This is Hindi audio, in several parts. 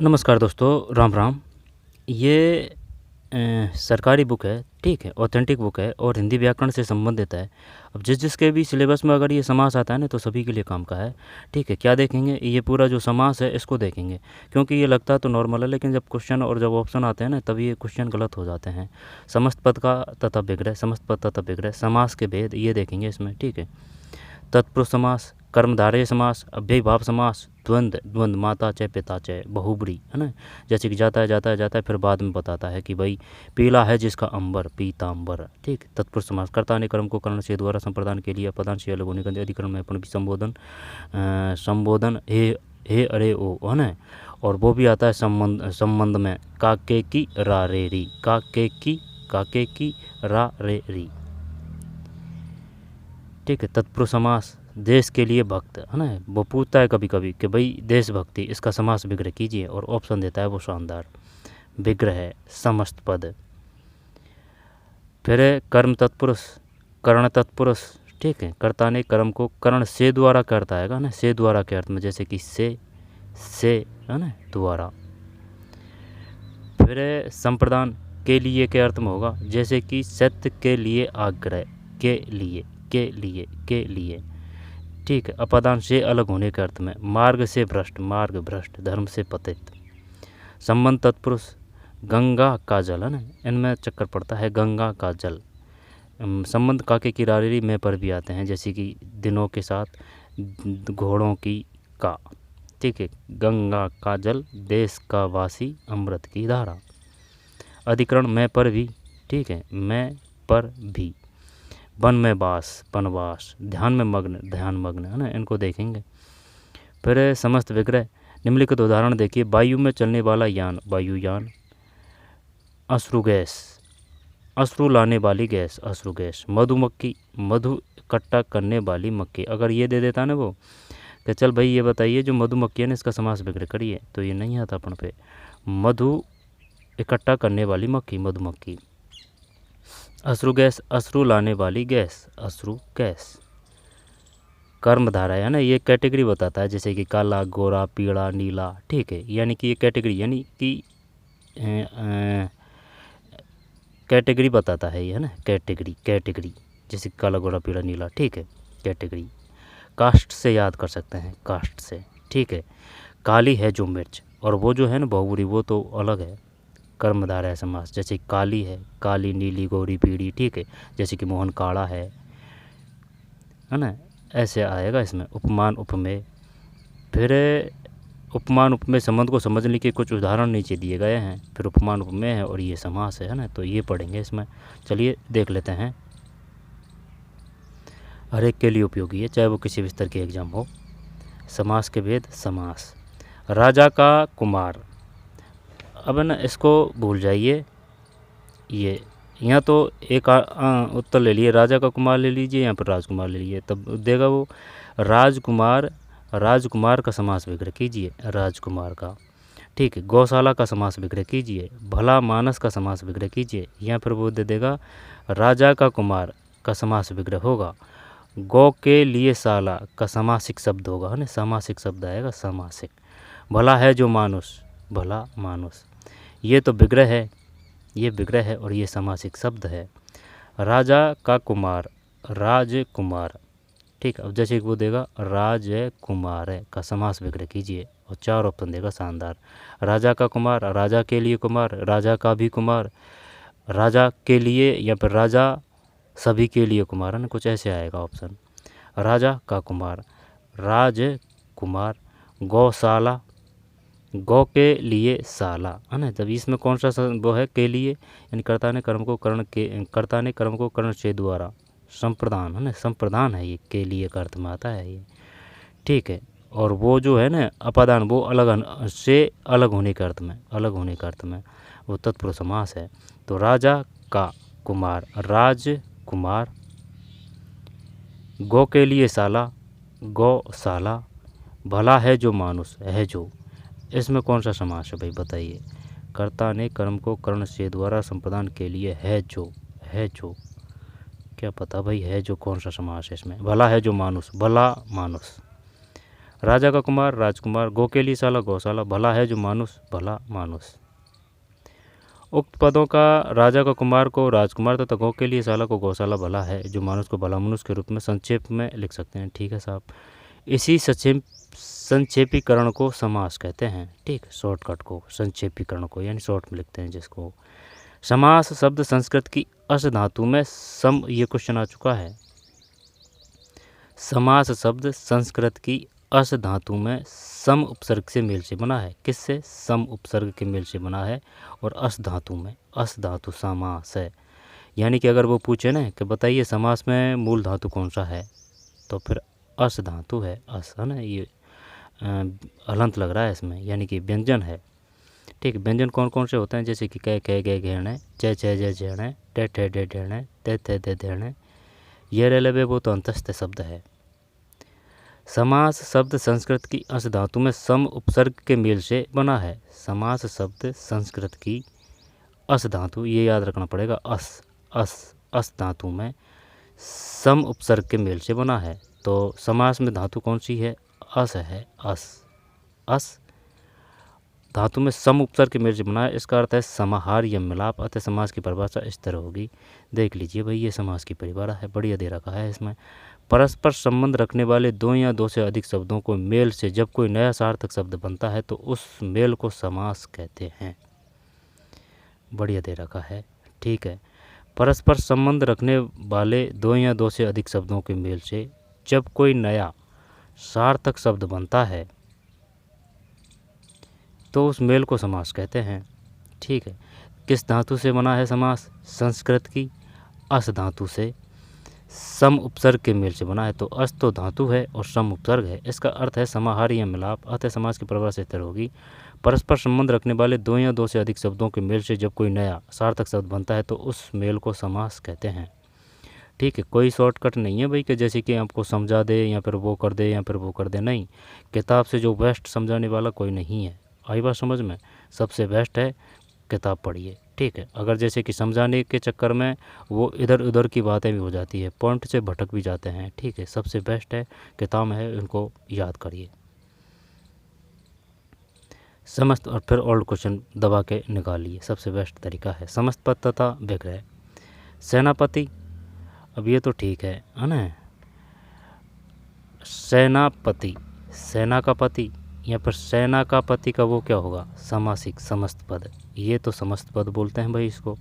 नमस्कार दोस्तों, राम राम। ये सरकारी बुक है, ठीक है, ऑथेंटिक बुक है और हिंदी व्याकरण से संबंधित है। अब जिसके भी सिलेबस में अगर ये समास आता है ना तो सभी के लिए काम का है, ठीक है। क्या देखेंगे, ये पूरा जो समास है इसको देखेंगे, क्योंकि ये लगता तो नॉर्मल है लेकिन जब क्वेश्चन और जब ऑप्शन आते हैं ना तब ये क्वेश्चन गलत हो जाते हैं। समस्त पद का तथा विग्रह, समस्त पद तथा विग्रह, समास के भेद ये देखेंगे इसमें, ठीक है। तत्पुरुष समास, कर्मधारय समास, अव्ययीभाव समास, द्वंद्व, द्वंद्व माता च पिता च, बहुब्री, है ना। जैसे कि जाता है फिर बाद में बताता है कि भाई पीला है जिसका अंबर, पीतांबर, ठीक। तत्पुरुष समास, कर्ता ने कर्म को कर्ण से द्वारा संप्रदान के लिए अपदान से अलग होने के अधिकरण में अपन भी संबोधन हे अरे ओ, है ना। और वो भी आता है संबंध में, काके की रा रे री, काके की रा रे री, ठीक है। तत्पुरुष समास, देश के लिए भक्त, है ना। वो पूछता है कभी कभी कि भाई देशभक्ति, इसका समास विग्रह कीजिए, और ऑप्शन देता है वो शानदार विग्रह है, समस्त पद। फिर है कर्म तत्पुरुष, कर्ण तत्पुरुष, ठीक है। कर्ता ने कर्म को कर्ण से द्वारा करता है ना, से द्वारा के अर्थ में, जैसे कि से, है ना, द्वारा। फिर है संप्रदान, के लिए के अर्थ में होगा, जैसे कि सत्य के लिए आग्रह, के लिए, ठीक है। अपादान से अलग होने के अर्थ में, मार्ग से भ्रष्ट, मार्ग भ्रष्ट, धर्म से पतित। संबंध तत्पुरुष, गंगा का जल, है ना, इनमें चक्कर पड़ता है, गंगा का जल। संबंध काके की रारेरी में पर भी आते हैं, जैसे कि दिनों के साथ घोड़ों की का, ठीक है। गंगा का जल, देश का वासी, अमृत की धारा। अधिकरण में पर भी, ठीक है, में पर भी। वन में वास, वनवास, ध्यान में मग्न, ध्यान मग्न, है ना, इनको देखेंगे। फिर समस्त विग्रह, निम्नलिखित उदाहरण देखिए। वायु में चलने वाला यान, वायुयान। अश्रु गैस, अश्रु लाने वाली गैस, अश्रु गैस। मधुमक्खी, मधु इकट्ठा करने वाली मक्खी। अगर ये दे देता ना वो कि चल भाई ये बताइए जो मधुमक्खी है ना इसका समास विग्रह करिए, तो ये नहीं आता अपन पे। मधु इकट्ठा करने वाली मक्खी, मधुमक्खी। अश्रु गैस, अश्रु लाने वाली गैस, अश्रु गैस। कर्मधारा है ना, ये कैटेगरी बताता है, जैसे कि काला, गोरा, पीला, नीला, ठीक है। यानी कि ये कैटेगरी, यानी कि कैटेगरी बताता है ये, है ना, कैटेगरी, जैसे काला, गोरा, पीला, नीला, ठीक है, कैटेगरी। कास्ट से याद कर सकते हैं, कास्ट से, ठीक है। काली है जो मिर्च, और वो जो है ना बहुबुरी, वो तो अलग है, कर्मधारय है समास। जैसे काली है, काली, नीली, गोरी, पीली, ठीक है। जैसे कि मोहन काला है ना, ऐसे आएगा इसमें। उपमान उपमेय, फिर उपमान उपमेय संबंध को समझने के कुछ उदाहरण नीचे दिए गए हैं। फिर उपमान उपमेय है और ये समास है ना, तो ये पढ़ेंगे इसमें। चलिए देख लेते हैं। हर एक के लिए उपयोगी है, चाहे वो किसी भी स्तर के एग्जाम हो। समास के भेद, समास। राजा का कुमार, अब ना इसको भूल जाइए, ये यहाँ तो एक उत्तर ले लिए, राजा का कुमार ले लीजिए, यहाँ पर राजकुमार ले लीजिए, तब देगा वो राजकुमार। राजकुमार का समास विग्रह कीजिए, राजकुमार का, ठीक है। गौशाला का समास विग्रह कीजिए, भला मानस का समास विग्रह कीजिए, यहाँ पर वो दे देगा राजा का कुमार का समास विग्रह होगा। गौ के लिए साला का समासिक शब्द होगा, है ना, समासिक शब्द आएगा, समासिक। भला है जो मानुष, भला मानुष, ये तो विग्रह है, ये विग्रह है और ये समासिक शब्द है। राजा का कुमार, राजकुमार, ठीक। अब जैसे वो देगा राजकुमार का समास विग्रह कीजिए, और 4 ऑप्शन देगा, शानदार। राजा का कुमार, राजा के लिए कुमार, राजा का भी कुमार, राजा के लिए, या फिर राजा सभी के लिए कुमार, है ना, कुछ ऐसे आएगा ऑप्शन। राजा का कुमार, राजकुमार। गौशाला, गौ के लिए साला, है ना। तब इसमें कौन सा वो है, के लिए, यानी कर्ता ने कर्म को कर्ण से द्वारा संप्रदान, है ना, संप्रदान है ये, के लिए का अर्थ में आता है ये, ठीक है। और वो जो है ना अपादान, वो अलग से अलग होने के अर्थ में, अलग होने के अर्थ में वो तत्पुरुष समास है। तो राजा का कुमार, राजकुमार। गौ के लिए साला, गौशाला। भला है जो मानुष, है जो, इसमें कौन सा समास है भाई बताइए। कर्ता ने कर्म को कर्ण से द्वारा संप्रदान के लिए, है जो, है जो, क्या पता भाई है जो कौन सा समास है इसमें। भला है जो मानुष, भला मानुष। राजा का कुमार राजकुमार, गो के लिए साला गौशाला, भला है जो मानुष भला मानुष। उक्त पदों का राजा का कुमार को राजकुमार तथा गौ के लिए साला को गौशाला, भला है जो मानुष को भला मनुष्य के रूप में संक्षेप में लिख सकते हैं। ठीक है साहब। इसी संक्षेपीकरण को समास कहते हैं। ठीक, शॉर्टकट को संक्षेपीकरण को यानी शॉर्ट में लिखते हैं जिसको। समास शब्द संस्कृत की अस धातु में सम, ये क्वेश्चन आ चुका है। समास शब्द संस्कृत की अस धातु में सम उपसर्ग से मेल से बना है। किससे? सम उपसर्ग के मेल से बना है। और अस धातु में, अस धातु समास है। यानी कि अगर वो पूछे ना कि बताइए समास में मूल धातु कौन सा है, तो फिर अस धातु है। अस है ना, ये हलंत लग रहा है इसमें, यानी कि व्यंजन है। ठीक, व्यंजन कौन कौन से होते हैं? जैसे कि कै कै गे घेणे, चे छे जे झेणे, टे ठे डे ढेणे, ते थे दे धेणे, ये रे लबे वो तो अंतस्थ शब्द है। समास शब्द संस्कृत की अस धातु में सम उपसर्ग के मेल से बना है। समास शब्द संस्कृत की अस धातु, ये याद रखना पड़ेगा, अस धातु में सम उपसर्ग के मेल से बना है। तो समास में धातु कौन सी है? अस है। अस धातु में सम उपसर्ग के मेल से बना है। इसका अर्थ है समाहार या मिलाप। अतः समास की परिभाषा इस तरह होगी। देख लीजिए भाई, ये समास की परिभाषा है, बढ़िया दे रखा है इसमें। परस्पर संबंध रखने वाले दो या दो से अधिक शब्दों को मेल से जब कोई नया सार्थक शब्द बनता है तो उस मेल को समास कहते हैं। बढ़िया दे रखा है। ठीक है, परस्पर संबंध रखने वाले दो या दो से अधिक शब्दों के मेल से जब कोई नया सार्थक शब्द बनता है तो उस मेल को समास कहते हैं। ठीक है, किस धातु से बना है समास? संस्कृत की अस धातु से सम उपसर्ग के मेल से बना है। तो अस तो धातु है और सम उपसर्ग है। इसका अर्थ है समाहार या मिलाप। अतः समास की परिभाषा इस तरह होगी। परस्पर संबंध रखने वाले दो या दो से अधिक शब्दों के मेल से जब कोई नया सार्थक शब्द बनता है तो उस मेल को समास कहते हैं। ठीक है, कोई शॉर्टकट नहीं है भाई कि जैसे कि आपको समझा दे या फिर वो कर दे या फिर वो कर दे, नहीं। किताब से जो बेस्ट समझाने वाला कोई नहीं है। आई बात समझ में? सबसे बेस्ट है किताब पढ़िए। ठीक है, अगर जैसे कि समझाने के चक्कर में वो इधर उधर की बातें भी हो जाती है, पॉइंट से भटक भी जाते हैं। ठीक है, सबसे बेस्ट है किताब में है, उनको याद करिए समस्त, और फिर ओल्ड क्वेश्चन दबा के निकालिए। सबसे बेस्ट तरीका है समस्त पद तथा विग्रह। सेनापति, अब ये तो ठीक है ना। सेनापति, सेना का पति या फिर सेना का पति का वो क्या होगा? समासिक समस्त पद। ये तो समस्त पद बोलते हैं भाई इसको।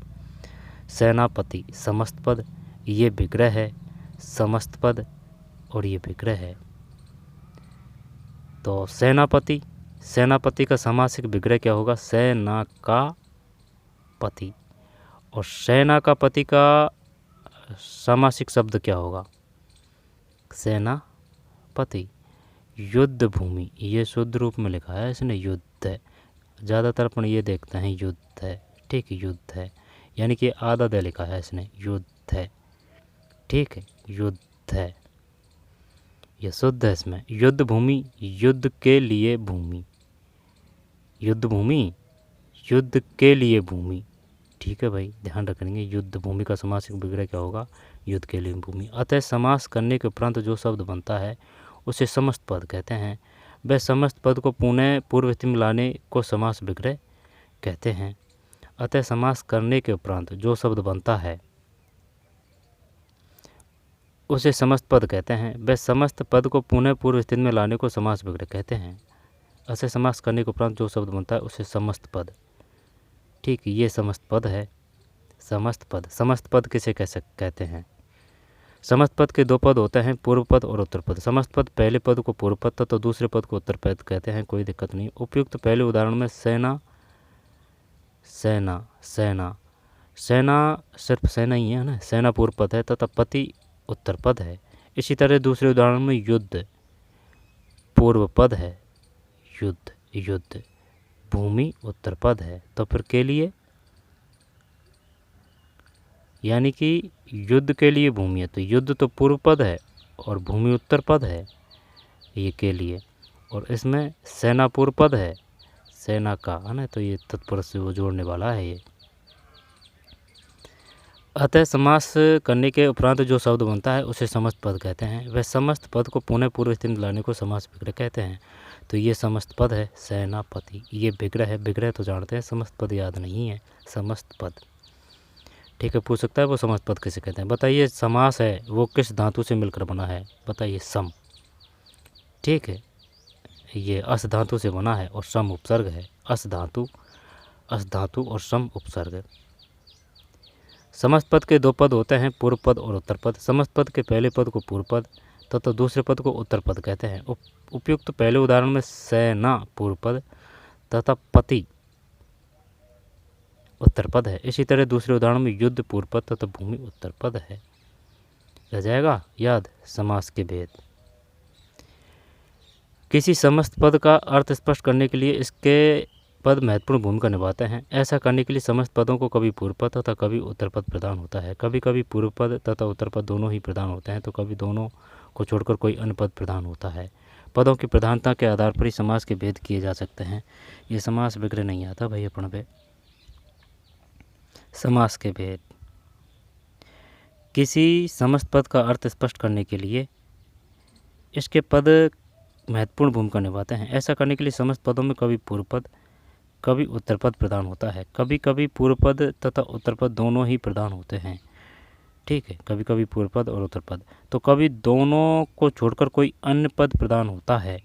सेनापति समस्त पद, ये विग्रह है समस्त पद और ये विग्रह है। तो सेनापति, सेनापति का समासिक विग्रह क्या होगा? सेना का पति। और सेना का पति का समासिक शब्द क्या होगा? सेनापति। युद्ध भूमि, ये शुद्ध रूप में लिखा है इसने युद्ध है। ज़्यादातर अपन ये देखते हैं युद्ध है। ठीक, युद्ध है यानी कि आधा दे लिखा है इसने, युद्ध है। ठीक है, युद्ध है, ये शुद्ध है इसमें। युद्ध भूमि, युद्ध के लिए भूमि, युद्ध भूमि, युद्ध के लिए भूमि। ठीक है भाई, ध्यान रखेंगे। युद्ध भूमि का समासिक विग्रह क्या होगा? युद्ध के लिए भूमि। अतः समास करने के उपरांत जो शब्द बनता है उसे समस्त पद कहते हैं। वह समस्त पद को पुनः पूर्व स्थिति में लाने को समास विग्रह कहते हैं। अतः समास करने के उपरांत जो शब्द बनता है उसे समस्त पद कहते हैं। वह समस्त पद को पुनः पूर्व स्थिति में लाने को समास विग्रह कहते हैं। अतः समास करने के उपरांत जो शब्द बनता है उसे समस्त पद। ठीक, ये समस्त पद है। समस्त पद, समस्त पद किसे कहते हैं? समस्त पद के दो पद होते हैं, पूर्व पद और उत्तर पद। समस्त पद पहले पद को पूर्व पद तथा दूसरे पद को उत्तर पद कहते हैं। कोई दिक्कत नहीं। उपयुक्त पहले उदाहरण में सेना, सेना, सेना, सेना सिर्फ सेना ही है ना, सेना पूर्व पद है तथा पति उत्तर पद है। इसी तरह दूसरे उदाहरण में युद्ध पूर्व पद है, युद्ध, युद्ध भूमि उत्तर पद है। तो फिर के लिए, यानी कि युद्ध के लिए भूमि है, तो युद्ध तो पूर्व पद है और भूमि उत्तर पद है, ये के लिए। और इसमें सेना पूर्व पद है, सेना का है ना, तो ये तत्पुरुष से वो जोड़ने वाला है। ये अतः समास करने के उपरांत जो शब्द बनता है उसे समस्त पद कहते हैं। वह समस्त पद को पुनः पूर्व स्थिति में लाने को समास विग्रह कहते हैं। तो ये समस्त पद है सेनापति, ये विग्रह है। विग्रह तो जानते हैं, समस्त पद याद नहीं है, समस्त पद। ठीक है, पूछ सकता है वो समस्त पद किसे कहते हैं। बताइए समास है वो किस धातु से मिलकर बना है, बताइए सम। ठीक है, ये अस धातु से बना है और सम उपसर्ग है। अस धातु और सम उपसर्ग। समस्त पद के दो पद होते हैं, पूर्व पद और उत्तर पद। समस्त पद के पहले पद को पूर्व पद तथा दूसरे पद को उत्तर पद कहते हैं। उपयुक्त पहले उदाहरण में सेना पूर्व पद तथा पति उत्तर पद है। इसी तरह दूसरे उदाहरण में युद्ध पूर्व पद तथा भूमि उत्तर पद है। रह जाएगा याद समास के भेद। किसी समस्त पद का अर्थ स्पष्ट करने के लिए इसके पद महत्वपूर्ण भूमिका निभाते हैं। ऐसा करने के लिए समस्त पदों को कभी पूर्व पद तथा कभी उत्तर पद प्रदान होता है। कभी कभी पूर्व पद तथा उत्तर पद दोनों ही प्रदान होते हैं, तो कभी दोनों को छोड़कर कोई अन्य पद प्रदान होता है। पदों की प्रधानता के आधार पर ही समास के भेद किए जा सकते हैं। ये समास विग्रह नहीं आता भाई अपन पे। समास के भेद। किसी समस्त पद का अर्थ स्पष्ट करने के लिए इसके पद महत्वपूर्ण भूमिका निभाते हैं। ऐसा करने के लिए समस्त पदों में कभी पूर्व पद कभी उत्तर पद प्रदान होता है। कभी कभी पूर्व पद तथा उत्तर पद दोनों ही प्रदान होते हैं। ठीक है, कभी कभी पूर्व पद और उत्तर पद, तो कभी दोनों को छोड़कर कोई अन्य पद प्रदान होता है।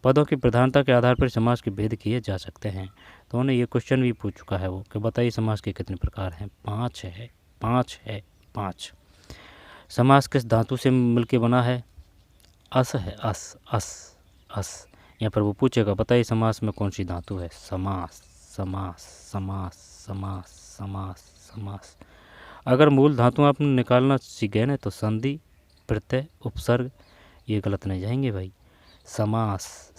पदों की प्रधानता के आधार पर समास के भेद किए जा सकते हैं। तो उन्हें ये क्वेश्चन भी पूछ चुका है वो कि बताइए समास के कितने प्रकार हैं। 5 है, 5। समास किस धातु से मिलकर बना है, अस है, अस। यहाँ पर वो पूछेगा बताइए समास में कौन सी धातु है। समास। अगर मूल धातु आपने निकालना सीख गए ना तो संधि प्रत्यय उपसर्ग ये गलत नहीं जाएंगे भाई। समास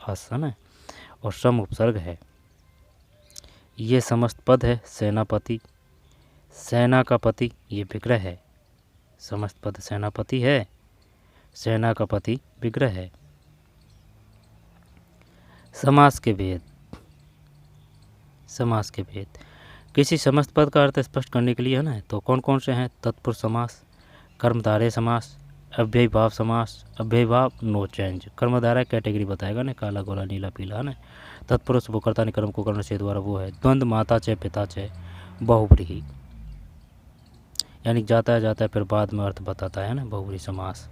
अस है ना, और सम उपसर्ग है। ये समस्त पद है सेनापति, सेना का पति ये विग्रह है। समस्त पद सेनापति है, सेना का पति विग्रह है। समास के भेद। किसी समस्त पद का अर्थ स्पष्ट करने के लिए है ना, तो कौन कौन से हैं। तत्पुरुष समास, कर्मधारय समास, अव्ययीभाव समास। अव्ययीभाव नो चेंज, कर्मधारय कैटेगरी बताएगा ना, काला गोला नीला पीला है ना। तत्पुरुष वो कर्ता ने कर्म को करने से द्वारा वो है। द्वंद्व माता च पिता च बहुव्रीहि, यानी जाता है फिर बाद में अर्थ बताता है ना, बहुव्रीहि समास।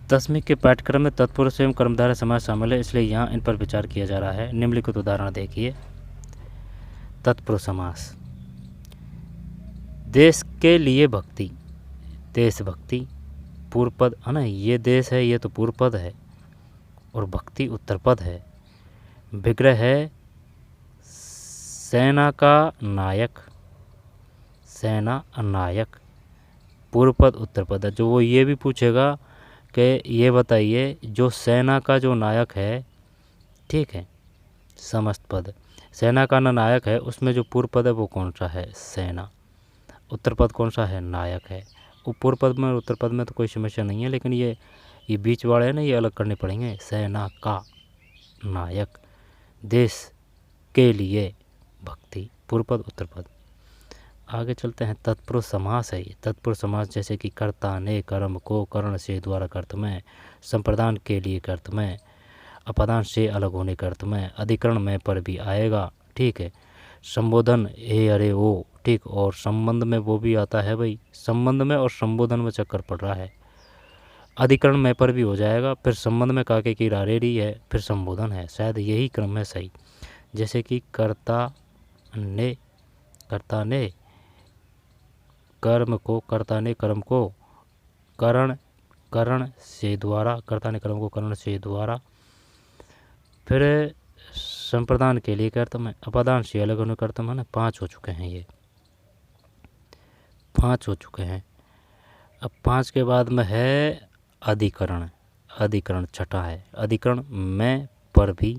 10वीं के पाठ्यक्रम में तत्पुरुष एवं कर्मधारय समास शामिल है, इसलिए यहाँ इन पर विचार किया जा रहा है। निम्नलिखित उदाहरण देखिए। तत्पुरुष समास। देश के लिए भक्ति, देशभक्ति पूर्व पद है ना, ये देश है ये तो पूर्व पद है और भक्ति उत्तर पद है। विग्रह है सेना का नायक, सेना नायक पूर्व पद उत्तर पद है। जो वो ये भी पूछेगा कि ये बताइए जो सेना का जो नायक है, ठीक है, समस्त पद सेना का नायक है, उसमें जो पूर्व पद है वो कौन सा है, सेना। उत्तर पद कौन सा है, नायक है। वो पूर्व पद में और उत्तर पद में तो कोई समस्या नहीं है, लेकिन ये बीच वाले हैं ना, ये अलग करने पड़ेंगे। सेना का नायक, देश के लिए भक्ति पूर्व पद उत्तर पद। आगे चलते हैं। तत्पुरुष समास है ये। तत्पुरुष समास जैसे कि कर्ता ने कर्म को करण से द्वारा कर्त में, संप्रदान के लिए कर्त में, अपदान से अलग होने कर्त में, अधिकरण में पर भी आएगा। ठीक है, संबोधन हे अरे ओ, ठीक, और संबंध में वो भी आता है भाई। संबंध में और संबोधन में चक्कर पड़ रहा है। अधिकरण में पर भी हो जाएगा, फिर संबंध में काके की रारेरी है, फिर संबोधन है। शायद यही क्रम है सही। जैसे कि कर्ता ने कर्म को, कर्ता ने कर्म को करण से द्वारा, कर्ता ने कर्म को करण से द्वारा, फिर संप्रदान के लिए कर्तव्य, अपदान से अलग होने कर्तव्य है ना। 5 हो चुके हैं, ये 5 हो चुके हैं। अब 5 के बाद में है अधिकरण। अधिकरण छठा है, अधिकरण में पर भी,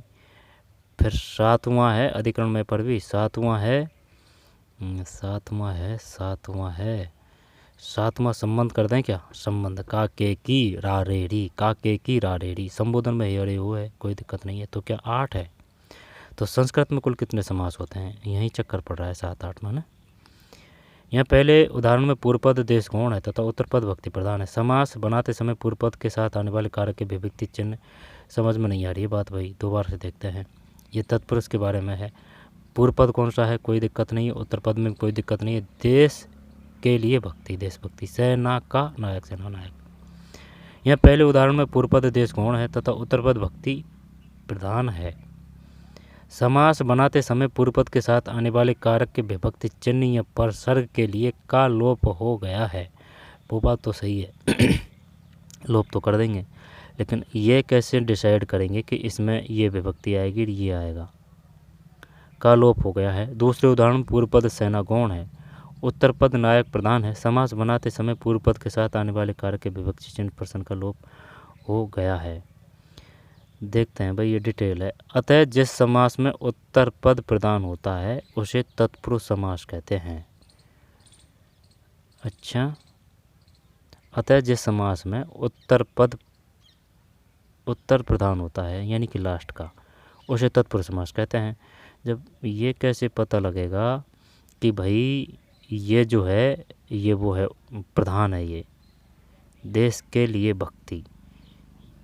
फिर 7वां है अधिकरण में पर भी, 7वां है 7वां संबंध कर दें क्या, संबंध काके की रारेरी, काके की रारेरी। संबोधन में अरे वो है, कोई दिक्कत नहीं है। तो क्या 8 है। तो संस्कृत में कुल कितने समास होते हैं, यहीं चक्कर पड़ रहा है 7-8 में ना। यहाँ पहले उदाहरण में पूर्व पद देश गौण है तथा उत्तर पद भक्ति प्रधान है। समास बनाते समय पूर्व पद के साथ आने वाले कारक के विभक्ति चिन्ह समझ में नहीं आ रही है बात भाई, दोबारा से देखते हैं। ये तत्पुरुष के बारे में है। पूर्व पद कौन सा है, कोई दिक्कत नहीं है। उत्तर पद में कोई दिक्कत नहीं है। देश के लिए भक्ति, देशभक्ति। सेना का नायक, सेना नायक। यहाँ पहले उदाहरण में पूर्व पद देश गौण है तथा उत्तर पद भक्ति प्रधान है। समास बनाते समय पूर्व पद के साथ आने वाले कारक के विभक्ति चिन्ह या परसर्ग के लिए का लोप हो गया है। वो बात तो सही है, लोप तो कर देंगे, लेकिन ये कैसे डिसाइड करेंगे कि इसमें ये विभक्ति आएगी ये आएगा। का लोप हो गया है। दूसरे उदाहरण पूर्व पद सेना गौण है, उत्तर पद नायक प्रधान है। समास बनाते समय पूर्व पद के साथ आने वाले कारक के विभक्ति चिन्ह परसन का लोप हो गया है। देखते हैं भाई, ये डिटेल है। अतः जिस समास में उत्तर पद प्रधान होता है उसे तत्पुरुष समास कहते हैं। अच्छा, अतः जिस समास में उत्तर प्रधान होता है यानी कि लास्ट का, उसे तत्पुरुष समास कहते हैं। जब ये कैसे पता लगेगा कि भाई ये जो है ये वो है प्रधान है, ये देश के लिए भक्ति,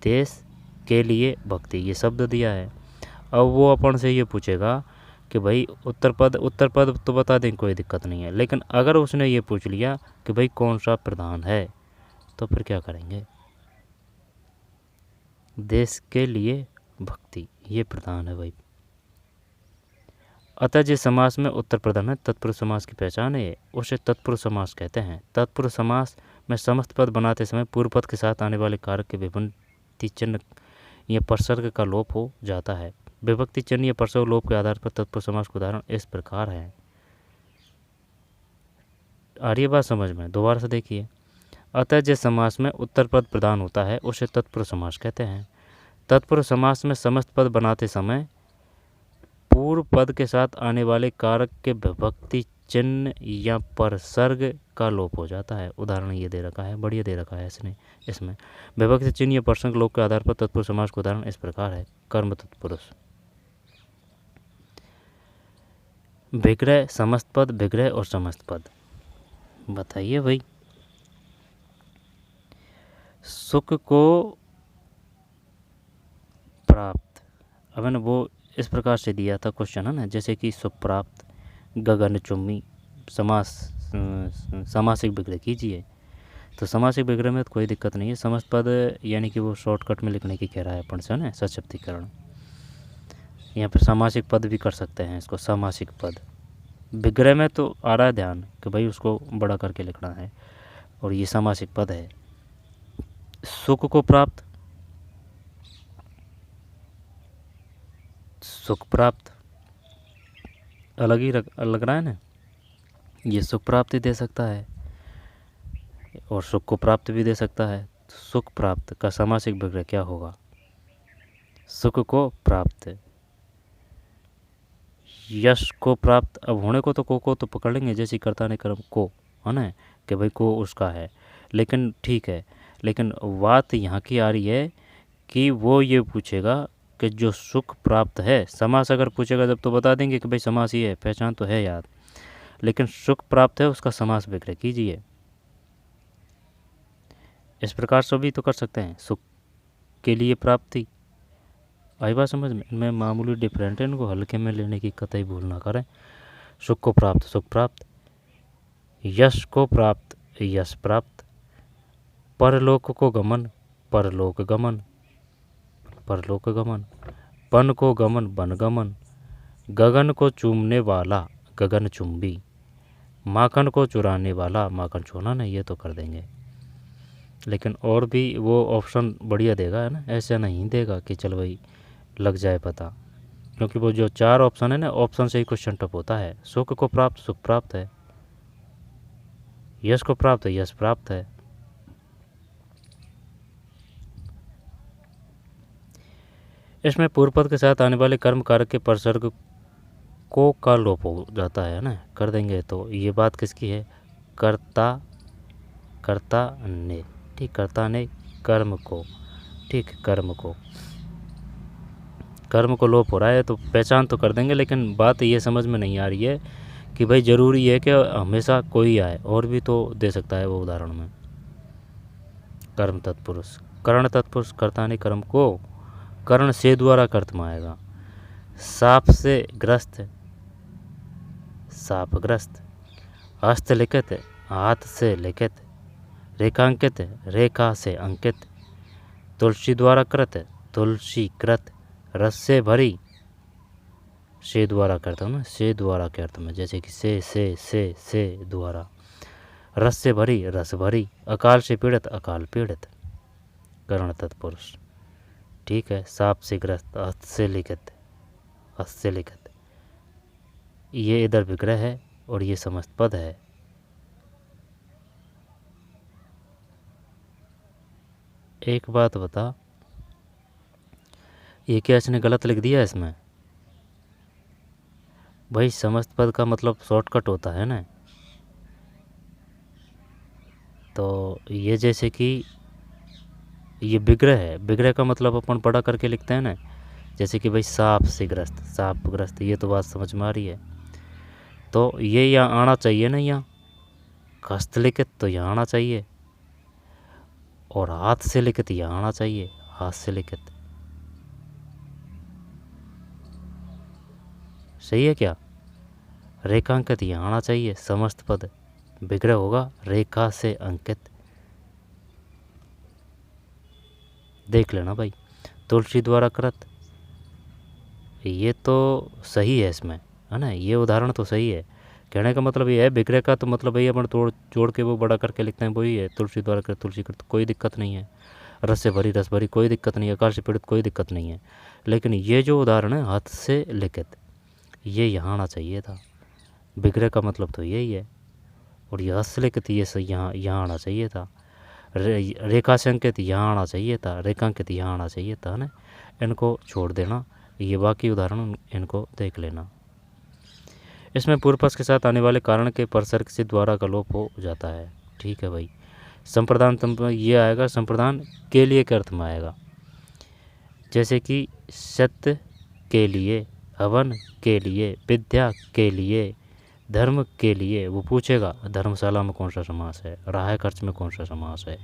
देश के लिए भक्ति ये शब्द दिया है। अब वो अपन से ये पूछेगा कि भाई उत्तर पद तो बता दें, कोई दिक्कत नहीं है, लेकिन अगर उसने ये पूछ लिया कि भाई कौन सा प्रधान है तो फिर क्या करेंगे। देश के लिए भक्ति ये प्रधान है भाई। अतः जिस समास में उत्तर प्रधान है तत्पुरुष समास की पहचान है, उसे तत्पुरुष समास कहते हैं। तत्पुरुष समास में समस्त पद बनाते समय पूर्व पद के साथ आने वाले कारक के विभक्ति चिन्ह या परसर्ग का लोप हो जाता है। विभक्ति चिन्ह या परसर्ग लोप के आधार पर तत्पुरुष समास के उदाहरण इस प्रकार है। आ रही बात समझ में, दोबारा से देखिए। अतः जिस समास में उत्तर पद प्रधान होता है उसे तत्पुरुष समास कहते हैं। तत्पुरुष समास में समस्त पद बनाते समय पूर्व पद के साथ आने वाले कारक के विभक्ति चिन्ह या परसर्ग का लोप हो जाता है। उदाहरण ये दे रखा है, बढ़िया दे रखा है इसमें विभक्ति चिन्ह या परसर्ग लोप के आधार पर तत्पुरुष समास का उदाहरण इस प्रकार है। कर्म तत्पुरुष, विग्रह, समस्त पद, विग्रह और समस्त पद। बताइए भाई। सुख को प्राप्त, अब मैंने वो इस प्रकार से दिया था क्वेश्चन है ना, जैसे कि सुख प्राप्त, गगन चुम्बी। सामासिक विग्रह कीजिए। तो सामासिक विग्रह में तो कोई दिक्कत नहीं है। समस्त पद यानी कि वो शॉर्टकट में लिखने की कह रहा है अपन से ना, सशक्तिकरण। यहाँ पर सामासिक पद भी कर सकते हैं इसको, सामासिक पद। विग्रह में तो आ रहा है ध्यान कि भाई उसको बड़ा करके लिखना है, और ये सामासिक पद है। सुख को प्राप्त, सुख प्राप्त अलग ही लग रहा है ना, ये सुख प्राप्ति दे सकता है और सुख को प्राप्त भी दे सकता है। तो सुख प्राप्त का सामासिक विग्रह क्या होगा, सुख को प्राप्त। यश को प्राप्त, अब होने को तो को तो पकड़ लेंगे, जैसे कर्ता ने कर्म को, है ना, कि भाई को उसका है, लेकिन ठीक है। लेकिन बात यहाँ की आ रही है कि वो ये पूछेगा कि जो सुख प्राप्त है, समास अगर पूछेगा जब तो बता देंगे कि भाई समास ही है, पहचान तो है याद, लेकिन सुख प्राप्त है उसका समास विग्रह कीजिए। इस प्रकार से भी तो कर सकते हैं, सुख के लिए प्राप्ति। आई बात समझ में? इनमें मामूली डिफरेंट है, इनको हल्के में लेने की कतई भूल ना करें। सुख को प्राप्त सुख प्राप्त, यश को प्राप्त यश प्राप्त, परलोक को गमन परलोक गमन परलोक गमन, पन को गमन वन गमन, गगन को चूमने वाला गगन चुंबी, माखन को चुराने वाला माखन चूना। नहीं, ये तो कर देंगे, लेकिन और भी वो ऑप्शन बढ़िया देगा है ना, ऐसा नहीं देगा कि चल भाई लग जाए पता, क्योंकि वो जो 4 ऑप्शन है ना, ऑप्शन से ही क्वेश्चन टफ होता है। सुख को प्राप्त सुख प्राप्त है, यश को प्राप्त यश प्राप्त है। इसमें पूर्व पद के साथ आने वाले कर्म कारक के परसर्ग को का लोप हो जाता है ना, कर देंगे। तो ये बात किसकी है, कर्ता ने, ठीक, कर्ता ने कर्म को, ठीक, कर्म को कर्म को लोप हो रहा है तो पहचान तो कर देंगे, लेकिन बात ये समझ में नहीं आ रही है कि भाई ज़रूरी है कि हमेशा कोई आए, और भी तो दे सकता है वो उदाहरण में। कर्म तत्पुरुष, करण तत्पुरुष करता नहीं कर्म को, करण से द्वारा कर्त में आएगा। साप से ग्रस्त, सापग्रस्त। हस्त लिखित, हाथ से लिखित। रेखांकित, रेखा से अंकित। तुलसी द्वारा कृत, तुलसी कृत। रस से भरी, से द्वारा करता हूँ ना, से द्वारा के अर्थ में, जैसे कि से द्वारा। रस से भरी, रस भरी। अकाल से पीड़ित, अकाल पीड़ित। करण तत्पुरुष। ठीक है। साप से ग्रस्त, हस्त से लिखित, हस्त से लिखित। ये इधर विग्रह है और ये समस्त पद है। एक बात बता, ये क्या इसने गलत लिख दिया इसमें? भाई समस्त पद का मतलब शॉर्टकट होता है ना। तो ये जैसे कि ये विग्रह है, विग्रह का मतलब अपन बड़ा करके लिखते हैं ना, जैसे कि भाई साप से ग्रस्त, सापग्रस्त, ये तो बात समझ में आ रही है। तो ये यहाँ आना चाहिए ना, यहाँ हस्त लिखित तो यहाँ आना चाहिए, और हाथ से लिखित यहाँ आना चाहिए, हाथ से लिखित। सही है क्या? रेखांकित यहाँ आना चाहिए, समस्त पद। विग्रह होगा रेखा से अंकित। देख लेना भाई। तुलसी द्वारा कृत, ये तो सही है इसमें, है ना, ये उदाहरण तो सही है। कहने का मतलब ये है, विग्रह का तो मतलब भैया अपन तोड़ जोड़ के वो बड़ा करके लिखते हैं, वही है। तुलसी द्वारा कृत, तुलसी कृत, कोई दिक्कत नहीं है। रस से भरी, रस भरी, कोई दिक्कत नहीं है। अकाल से पीड़ित, कोई दिक्कत नहीं है। लेकिन ये जो उदाहरण है हाथ से लिखित, ये यहाँ आना चाहिए था। विग्रह का मतलब तो यही है, और ये हाथ से लिखित ये सही यहाँ आना चाहिए था। रेखा से अंकित यहाँ आना चाहिए था, रेखांकित यहाँ आना चाहिए था ना। इनको छोड़ देना, ये बाकी उदाहरण इनको देख लेना। इसमें पूर्व पक्ष के साथ आने वाले कारण के परसर्ग से द्वारा का लोप हो जाता है। ठीक है भाई। संप्रदान ये आएगा, संप्रदान के लिए के अर्थ में आएगा, जैसे कि सत्य के लिए, हवन के लिए, विद्या के लिए, धर्म के लिए। वो पूछेगा धर्मशाला में कौन सा समास है, राह खर्च में कौन सा समास है,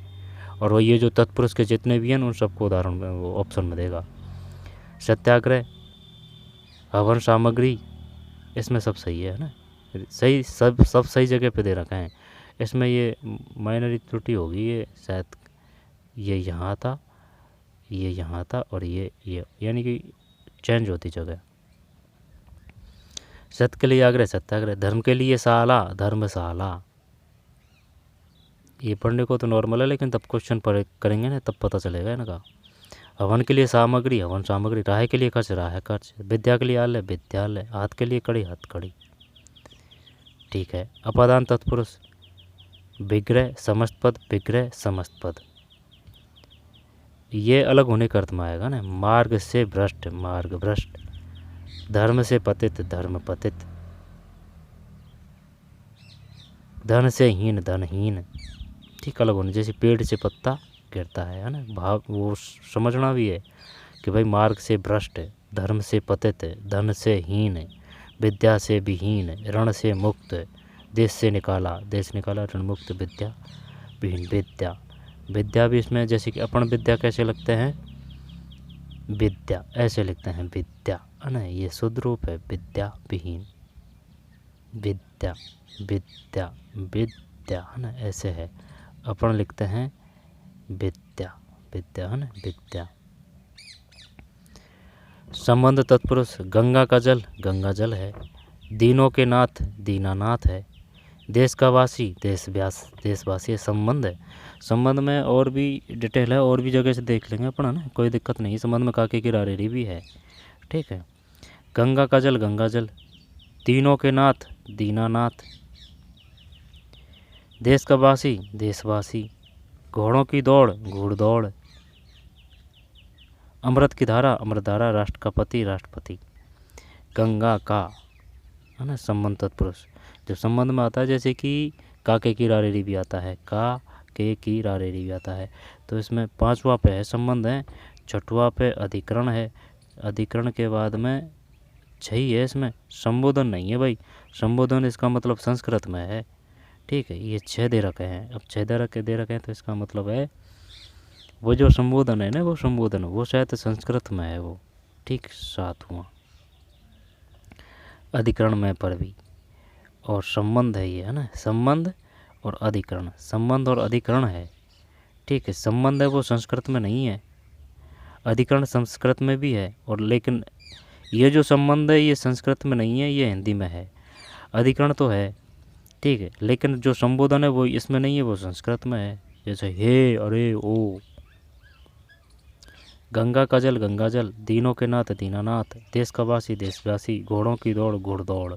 और वो ये जो तत्पुरुष के जितने भी हैं उन सबको उदाहरण में वो ऑप्शन में देगा। सत्याग्रह, हवन सामग्री, इसमें सब सही है ना, सही, सब सही जगह पे दे रखा है। इसमें ये माइनर त्रुटि होगी, ये शायद ये यहाँ था, ये यहाँ था, और ये यानी कि चेंज होती जगह। सत्य के लिए आग्रह, सत्याग्रह। धर्म के लिए शाला, धर्मशाला। ये पढ़ने को तो नॉर्मल है, लेकिन तब क्वेश्चन पर करेंगे ना तब पता चलेगा इनका। हवन के लिए सामग्री, हवन सामग्री। राह के लिए खर्च, राह खर्च। विद्या के लिए आलय, विद्यालय। हाथ के लिए कड़ी, हाथ कड़ी। ठीक है। अपादान तत्पुरुष, विग्रह समस्त पद, विग्रह समस्त पद। ये अलग होने का अर्थ में आएगा ना। मार्ग से भ्रष्ट, मार्ग भ्रष्ट। धर्म से पतित, धर्म पतित। धन से हीन, धनहीन। ठीक, अलग होने, जैसे पेड़ से पत्ता गिरता है ना, भाव वो समझना भी है कि भाई मार्ग से भ्रष्ट, धर्म से पतित, धन से हीन, विद्या से विहीन, ऋण से मुक्त, देश से निकाला, देश निकाला, ऋण मुक्त, विद्या विहीन। विद्या, विद्या भी इसमें, जैसे कि अपन विद्या कैसे लिखते हैं, विद्या ऐसे लिखते हैं, विद्या, है ना, ये शुद्ध रूप है, विद्या विहीन। विद्या, विद्या, विद्या, है ना, ऐसे है। अपन लिखते हैं विद्या, विद्या, है ना, विद्या। संबंध तत्पुरुष, गंगा का जल, गंगा जल है। दीनों के नाथ, दीनानाथ है। देश का वासी, देशवासी है। संबंध है, संबंध में और भी डिटेल है, और भी जगह से देख लेंगे अपन, है ना, कोई दिक्कत नहीं। संबंध में काके की रारेरी भी है। ठीक है। गंगा का जल, गंगा जल। तीनों के नाथ, दीनानाथ। देश का वासी, देशवासी। घोड़ों की दौड़, घोड़दौड़। अमृत की धारा, अमृतधारा। राष्ट्र का पति, राष्ट्रपति। गंगा का, है ना, संबंध तत्पुरुष जब संबंध में आता है, जैसे कि काके की रारेरी भी आता है, का के की रारेरी भी आता है। तो इसमें पांचवा पे है संबंध है, छठवा पे अधिकरण है, अधिकरण के बाद में छ ही है, इसमें संबोधन नहीं है भाई। संबोधन इसका मतलब संस्कृत में है, ठीक है। ये छ दे रखे हैं, अब छ दे रखे हैं तो इसका मतलब है वो जो संबोधन है ना, वो संबोधन वो शायद संस्कृत में है वो, ठीक। 7वां अधिकरण में पर भी और संबंध है ये, है ना। संबंध और अधिकरण, संबंध और अधिकरण है, ठीक है। संबंध है वो संस्कृत में नहीं है, अधिकरण संस्कृत में भी है, और लेकिन ये जो संबंध है ये संस्कृत में नहीं है, ये हिंदी में है। अधिकरण तो है, ठीक है, लेकिन जो संबोधन है वो इसमें नहीं है, वो संस्कृत में है। जैसे हे, अरे, ओ। गंगा का जल गंगा जल, दीनों के नाथ दीनानाथ, देश का वासी देशवासी, घोड़ों की दौड़ घुड़दौड़।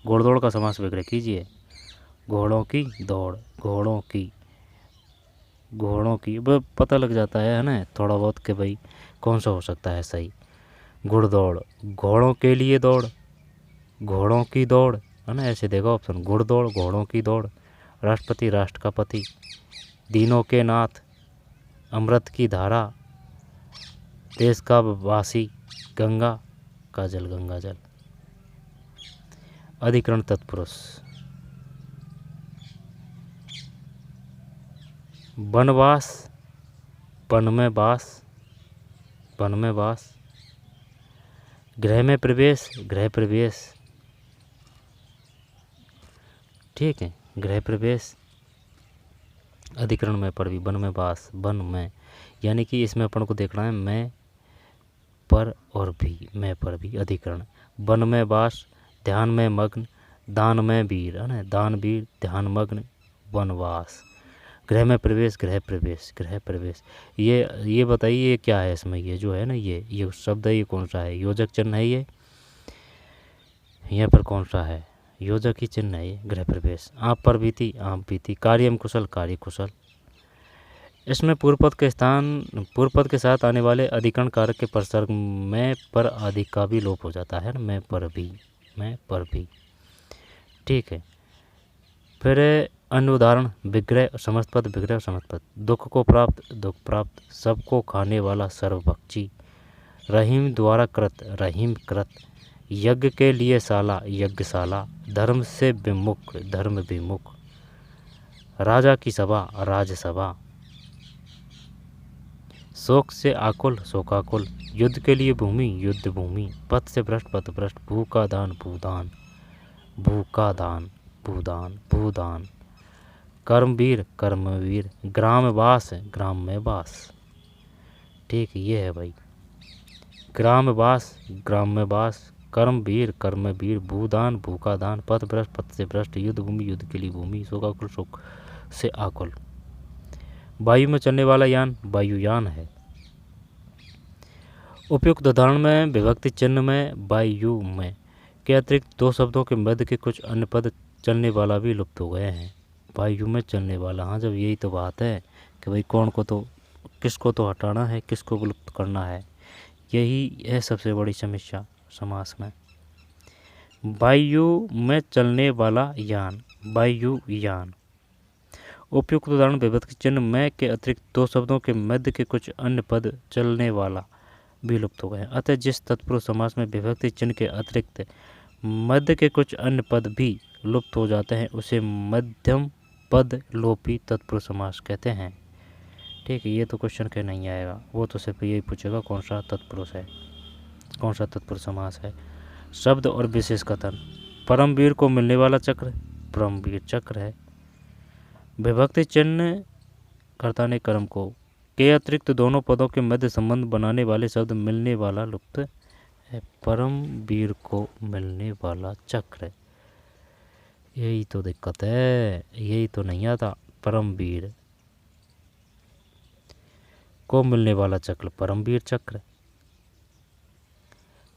घुड़दौड़ का समास विग्रह कीजिए। घोड़ों की दौड़, घोड़ों की वो पता लग जाता है ना थोड़ा बहुत कि भाई कौन सा हो सकता है सही। घुड़दौड़, घोड़ों के लिए दौड़, घोड़ों की दौड़, है ना, ऐसे देखो ऑप्शन। घुड़दौड़, घोड़ों की दौड़। राष्ट्रपति, राष्ट्र का पति, दीनों के नाथ, अमृत की धारा, देश का वासी, गंगा का जल गंगा जल। अधिकरण तत्पुरुष, वनवास, वन में वास, वन में वास। गृह में प्रवेश, गृह प्रवेश, ठीक है, गृह प्रवेश। अधिकरण में पर भी, वन में वास, वन में, यानी कि इसमें अपन को देखना है मैं पर और भी, मैं पर भी। अधिकरण, वन में वास, ध्यान में मग्न, दान में वीर, है ना, दान वीर, ध्यान मग्न, वनवास। गृह में प्रवेश, गृह प्रवेश, गृह प्रवेश। ये बताइए ये क्या है इसमें, ये जो है ना ये शब्द है, ये कौन सा है? योजक चिन्ह है ये, यहाँ पर कौन सा है? योजक ही चिन्ह है ये, गृह प्रवेश। आप पर बीती, आप बीती। कार्यम कुशल, कार्य कुशल। इसमें पूर्व पद के साथ आने वाले अधिकरण कारक के प्रसर्ग में पर आदि का भी लोप हो जाता है ना, मैं पर भी, मैं पर भी, ठीक है। फिर अन्य उदाहरण, विग्रह और समस्त पद, विग्रह और समस्त पद। दुख को प्राप्त, दुख प्राप्त। सबको खाने वाला, सर्वभक्षी। रहीम द्वारा कृत, रहीम कृत। यज्ञ के लिए शाला, यज्ञशाला। धर्म से विमुख, धर्म विमुख। राजा की सभा, राजसभा। शोक से आकुल, शोकाकुल। युद्ध के लिए भूमि, युद्ध भूमि। पथ से भ्रष्ट, पथ भ्रष्ट। भू का दान, भूदान, भू का दान, भूदान, भूदान। कर्मवीर, कर्मवीर। ग्रामवास, ग्राम में वास, ठीक, ये है भाई। ग्रामवास, ग्राम में वास। कर्मवीर, कर्मवीर। भूदान, भू का दान। पथ भ्रष्ट, पथ से भ्रष्ट। युद्ध भूमि, युद्ध के लिए भूमि। शोकाकुल, शोक से आकुल। वायु में चलने वाला यान, वायुयान है। उपयुक्त उदाहरण में विभक्ति चिन्ह में वायु में के अतिरिक्त दो शब्दों के मध्य के कुछ अन्य पद चलने वाला भी लुप्त हो गए हैं। वायु में चलने वाला, हाँ, जब यही तो बात है कि भाई कौन को तो, किसको तो हटाना है, किसको विलुप्त करना है, यही है सबसे बड़ी समस्या समास में। वायु में चलने वाला यान, वायुयान। उपयुक्त उदाहरण विभक्ति चिन्ह में के अतिरिक्त दो शब्दों के मध्य के कुछ अन्य पद चलने वाला भी लुप्त हो गए हैं। अतः जिस तत्पुरुष समास में विभक्ति चिन्ह के अतिरिक्त मध्य के कुछ अन्य पद भी लुप्त हो जाते हैं उसे मध्यम पद लोपी तत्पुरुष समास कहते हैं, ठीक है। ये तो क्वेश्चन के नहीं आएगा, वो तो सिर्फ यही पूछेगा कौन सा तत्पुरुष है, कौन सा तत्पुरुष समास है। शब्द और विशेष कथन, परमवीर को मिलने वाला चक्र, परमवीर चक्र है। विभक्ति चिन्ह कर्ता ने कर्म को के अतिरिक्त दोनों पदों के मध्य संबंध बनाने वाले शब्द मिलने वाला लुप्त है। परमवीर को मिलने वाला चक्र, यही तो दिक्कत है, यही तो नहीं आता। परमवीर को मिलने वाला चक्र, परमवीर चक्र।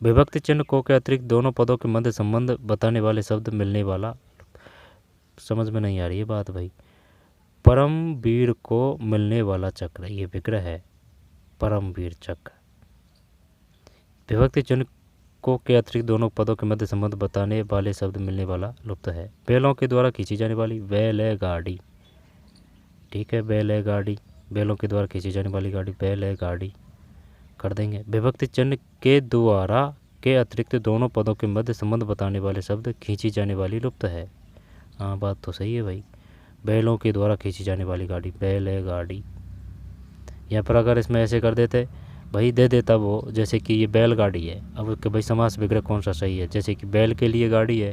विभक्ति चिन्ह को के अतिरिक्त दोनों पदों के मध्य संबंध बताने वाले शब्द मिलने वाला, समझ में नहीं आ रही है बात भाई। परमवीर को मिलने वाला चक्र, ये विग्रह है, परमवीर चक्र। विभक्ति चिन्ह को के अतिरिक्त दोनों पदों के मध्य संबंध बताने वाले शब्द मिलने वाला लुप्त है। बैलों के द्वारा खींची जाने वाली, बैलगाड़ी, ठीक है, बैलगाड़ी। बैलों के द्वारा खींची जाने वाली गाड़ी, बैलगाड़ी। कर देंगे। विभक्ति चिन्ह के द्वारा के अतिरिक्त दोनों पदों के मध्य संबंध बताने वाले शब्द खींची जाने वाली लुप्त है। हाँ, बात तो सही है भाई। बैलों के द्वारा खींची जाने वाली गाड़ी, बैल है गाड़ी। यहाँ पर अगर इसमें ऐसे कर देते भाई, दे देता वो, जैसे कि ये बैलगाड़ी है, अब कि भाई समास विग्रह कौन सा सही है, जैसे कि बैल के लिए गाड़ी है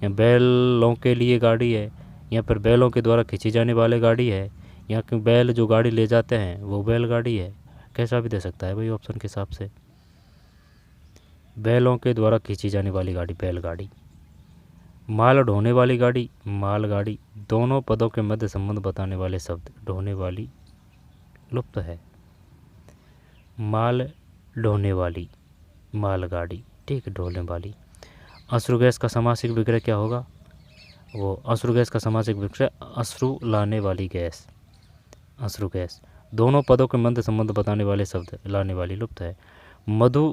या बैलों के लिए गाड़ी है, यहाँ पर बैलों के द्वारा खींची जाने वाली गाड़ी है, यहाँ के बैल जो गाड़ी ले जाते हैं वो बैलगाड़ी है। कैसा भी दे सकता है भाई ऑप्शन के हिसाब से। बैलों के द्वारा खींची जाने वाली गाड़ी बैलगाड़ी। माल ढोने वाली गाड़ी मालगाड़ी। दोनों पदों के मध्य संबंध बताने वाले शब्द ढोने वाली लुप्त है। माल ढोने वाली मालगाड़ी, ठीक, ढोने वाली। अश्रु गैस का समासिक विग्रह क्या होगा? वो अश्रु गैस का समासिक विग्रह अश्रु लाने वाली गैस, अश्रु गैस। दोनों पदों के मध्य संबंध बताने वाले शब्द लाने वाली लुप्त है। मधु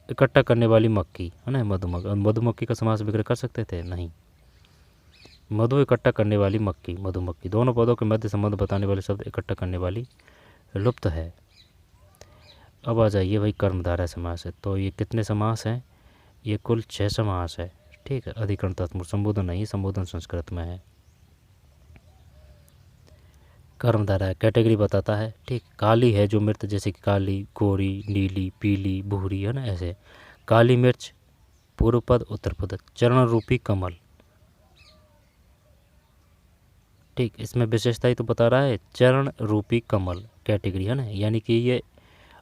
इकट्ठा करने वाली मक्खी, है ना, मधुमक्खी का समास विग्रह कर सकते थे? नहीं। मधु इकट्ठा करने वाली मक्खी, मधुमक्खी। दोनों पदों के मध्य संबंध बताने वाले शब्द इकट्ठा करने वाली लुप्त है। अब आ जाइए भाई कर्मधारय समास है। तो ये कितने समास हैं? ये कुल 6 समास है, ठीक है। अधिकरण तत्पुरुष, संबोधन नहीं, संबोधन संस्कृत में है। कर्मधारय कैटेगरी बताता है, ठीक। काली है जो मृत, जैसे कि काली, गोरी, नीली, पीली, भूरी, है ना, ऐसे। काली मिर्च पूर्व पद उत्तर पद। चरण रूपी कमल, ठीक। इसमें विशेषता ही तो बता रहा है, चरण रूपी कमल कैटेगरी, है ना। यानी कि ये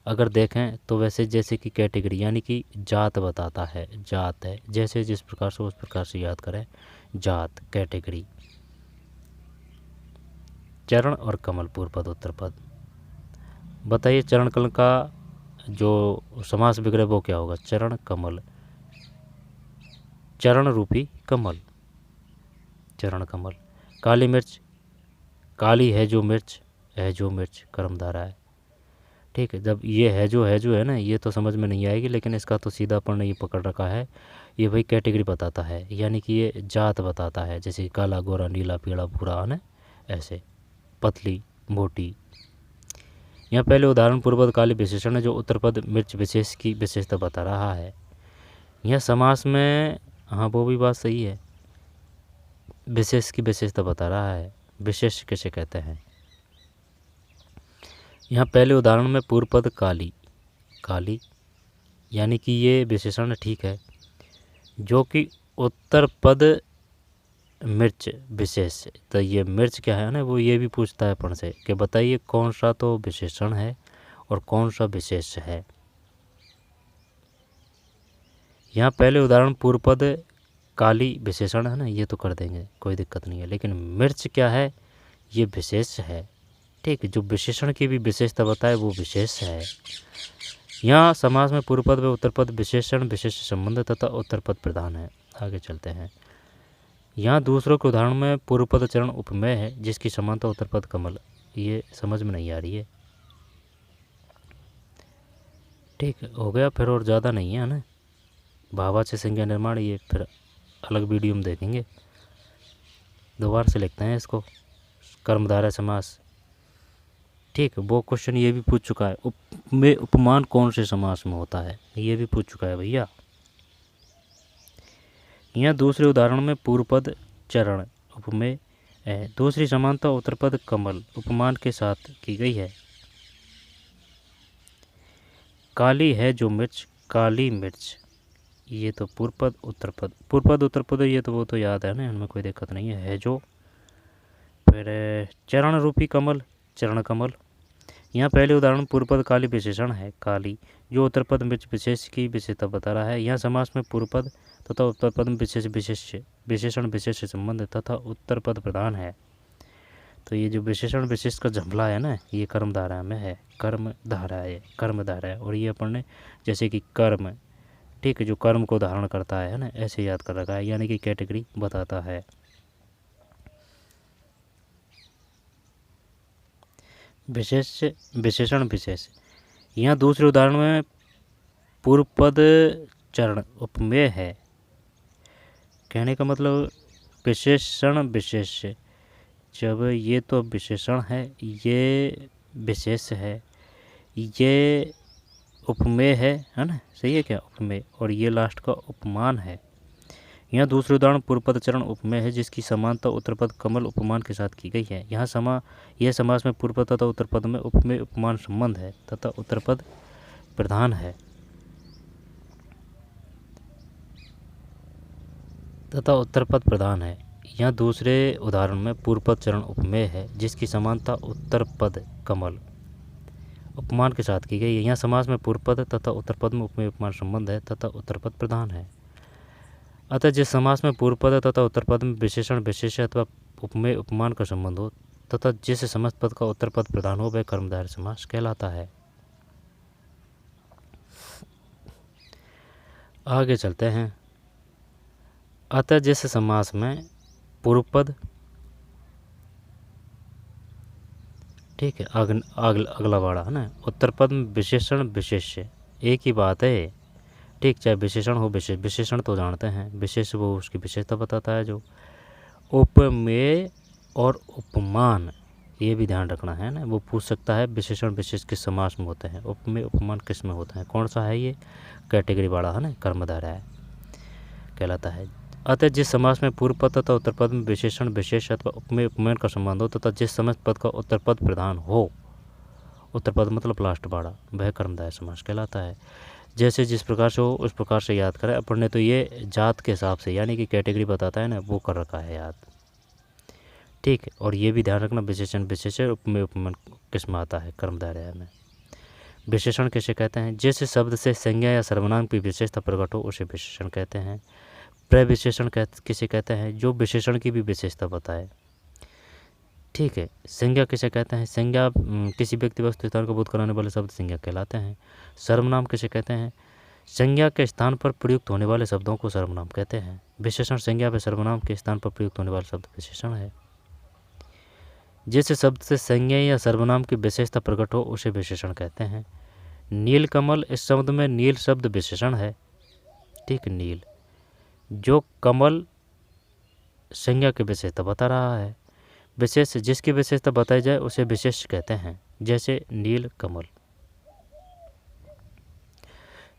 अगर देखें तो वैसे जैसे कि कैटेगरी यानी कि जात बताता है, जात है, जैसे जिस प्रकार से उस प्रकार से याद करें। जात कैटेगरी। चरण और कमल पूर्व पद उत्तर पद। बताइए चरण कमल का जो समास विग्रह वो क्या होगा? चरण कमल, चरण रूपी कमल, चरण कमल। काली मिर्च, काली है जो मिर्च, है जो मिर्च कर्मधारय है, ठीक है। जब ये है जो है ना, ये तो समझ में नहीं आएगी, लेकिन इसका तो सीधा पढ़ने ये पकड़ रखा है। ये भाई कैटेगरी बताता है, यानी कि ये जात बताता है, जैसे काला, गोरा, नीला, पीला, भूरा, है ना, ऐसे। पतली, मोटी। यहाँ पहले उदाहरण पूर्वपद काली विशेषण है, जो उत्तर पद मिर्च विशेष की विशेषता बता रहा है। यह समास में, हाँ वो भी बात सही है, विशेष की विशेषता बता रहा है। विशेष किसे कहते हैं? यहाँ पहले उदाहरण में पूर्व पद काली, काली, यानी कि ये विशेषण ठीक है, जो कि उत्तर पद मिर्च विशेष। तो ये मिर्च क्या है ना, वो ये भी पूछता है अपन से कि बताइए कौन सा तो विशेषण है और कौन सा विशेष है। यहाँ पहले उदाहरण पूर्व पद काली विशेषण है ना, ये तो कर देंगे, कोई दिक्कत नहीं है। लेकिन मिर्च क्या है? ये विशेष है, ठीक। जो विशेषण की भी विशेषता बताए वो विशेष है। यहाँ समास में पूर्व पद व उत्तर पद विशेषण विशेष संबंध तथा उत्तर पद प्रधान है। आगे चलते हैं। यहाँ दूसरों के उदाहरण में पूर्व पद चरण उपमेय है, जिसकी समानता उत्तर पद कमल। ये समझ में नहीं आ रही है, ठीक हो गया फिर, और ज़्यादा नहीं है ना। भावाची संज्ञा निर्माण ये फिर अलग वीडियो में देखेंगे। दोबारा से लिखते हैं इसको, कर्मधारय समास, ठीक। वो क्वेश्चन ये भी पूछ चुका है, में उपमान कौन से समास में होता है, ये भी पूछ चुका है भैया। यहाँ दूसरे उदाहरण में पूर्व पद चरण उपमेय है, दूसरी समानता उत्तर पद कमल उपमान के साथ की गई है। काली है जो मिर्च, काली मिर्च, ये तो पूर्व पद उत्तर पद, पूर्व पद उत्तर पद, ये तो वो तो याद है ना, इनमें कोई दिक्कत नहीं है जो। फिर चरण रूपी कमल, चरण कमल। यहाँ पहले उदाहरण पूर्व पद काली विशेषण है, काली, जो उत्तर पद मिर्च विशेष की विशेषता बता रहा है। यहाँ समास में पूर्व पद तथा उत्तर पद में विशेष विशेषण विशेष संबंध तथा उत्तर पद प्रधान है। तो ये जो विशेषण विशेष का झमला है ना, ये कर्मधारय में है, कर्मधारय, कर्मधारय। और ये अपन ने जैसे कि कर्म, ठीक है, जो कर्म को धारण करता है ना, ऐसे याद कर रखा है, यानी कि कैटेगरी बताता है। विशेष विशेषण विशेष। यहाँ दूसरे उदाहरण में पूर्व पद चरण उपमेय है, कहने का मतलब विशेषण विशेष। जब ये तो विशेषण है, ये विशेष है, ये उपमेय है ना, सही है क्या, उपमेय, और ये लास्ट का उपमान है। यहाँ दूसरे उदाहरण पूर्वपद चरण उपमेय है जिसकी समानता उत्तरपद कमल उपमान के साथ की गई है। यहाँ यह समास में पूर्वपद तथा उत्तरपद में उपमेय उपमान संबंध है तथा उत्तरपद प्रधान है यहाँ दूसरे उदाहरण में पूर्वपद चरण उपमेय है जिसकी समानता उत्तरपद कमल उपमान के साथ की गई है। यहाँ समास में पूर्वपद तथा उत्तरपद में उपमेय उपमान संबंध है तथा उत्तरपद प्रधान है। अतः जिस समास में पूर्वपद तथा उत्तरपद में विशेषण विशेष्य अथवा उपमेय उपमान का संबंध हो तथा जिस समस्त पद का उत्तरपद प्रधान हो वह कर्मधारय समास कहलाता है। आगे चलते हैं। अतः जिस समास में पूर्वपद, ठीक है, अगला वाला है ना, उत्तरपद में विशेषण विशेष्य, एक ही बात है, ठीक, चाहे विशेषण हो विशेषण तो जानते हैं, विशेष वो उसकी विशेषता बताता है। जो उपमेय और उपमान, ये भी ध्यान रखना है ना, वो पूछ सकता है विशेषण विशेष किस समास में होते हैं, उपमेय उपमान किस में होते हैं, कौन सा है ये, कैटेगरी वाला है ना, कर्मधारय कहलाता है। अतः जिस समास में पूर्वपद तथा उत्तरपद में विशेषण विशेष अथवा उपमेय उपमान का संबंध हो तथा जिस समस्त पद का उत्तरपद प्रधान हो, उत्तरपद मतलब लास्ट वाला, वह कर्मधारय समास कहलाता है। जैसे जिस प्रकार से हो उस प्रकार से याद करें। अपन ने तो ये जात के हिसाब से यानी कि कैटेगरी बताता है ना, वो कर रखा है याद, ठीक है। और ये भी ध्यान रखना विशेषण विशेष्य उपमेय उपमान किस में आता है, कर्मधारय में। विशेषण किसे कहते हैं, जिस शब्द से संज्ञा या सर्वनाम की विशेषता प्रकट हो उसे विशेषण कहते हैं। प्रविशेषण किसे कहते हैं, जो विशेषण की भी विशेषता बताए, ठीक है। संज्ञा किसे कहते हैं, संज्ञा किसी व्यक्ति वस्तु स्थान को बोध कराने वाले शब्द संज्ञा कहलाते हैं। सर्वनाम किसे कहते हैं, संज्ञा के स्थान पर प्रयुक्त होने वाले शब्दों को सर्वनाम कहते हैं। विशेषण संज्ञा व सर्वनाम के स्थान पर प्रयुक्त होने वाले शब्द विशेषण है। जिस शब्द से संज्ञा या सर्वनाम की विशेषता प्रकट हो उसे विशेषण कहते हैं। नीलकमल, इस शब्द में नील शब्द विशेषण है, ठीक, नील, जो कमल संज्ञा की विशेषता बता रहा है। विशेष जिसकी विशेषता बताई जाए उसे विशेष कहते हैं, जैसे नील कमल,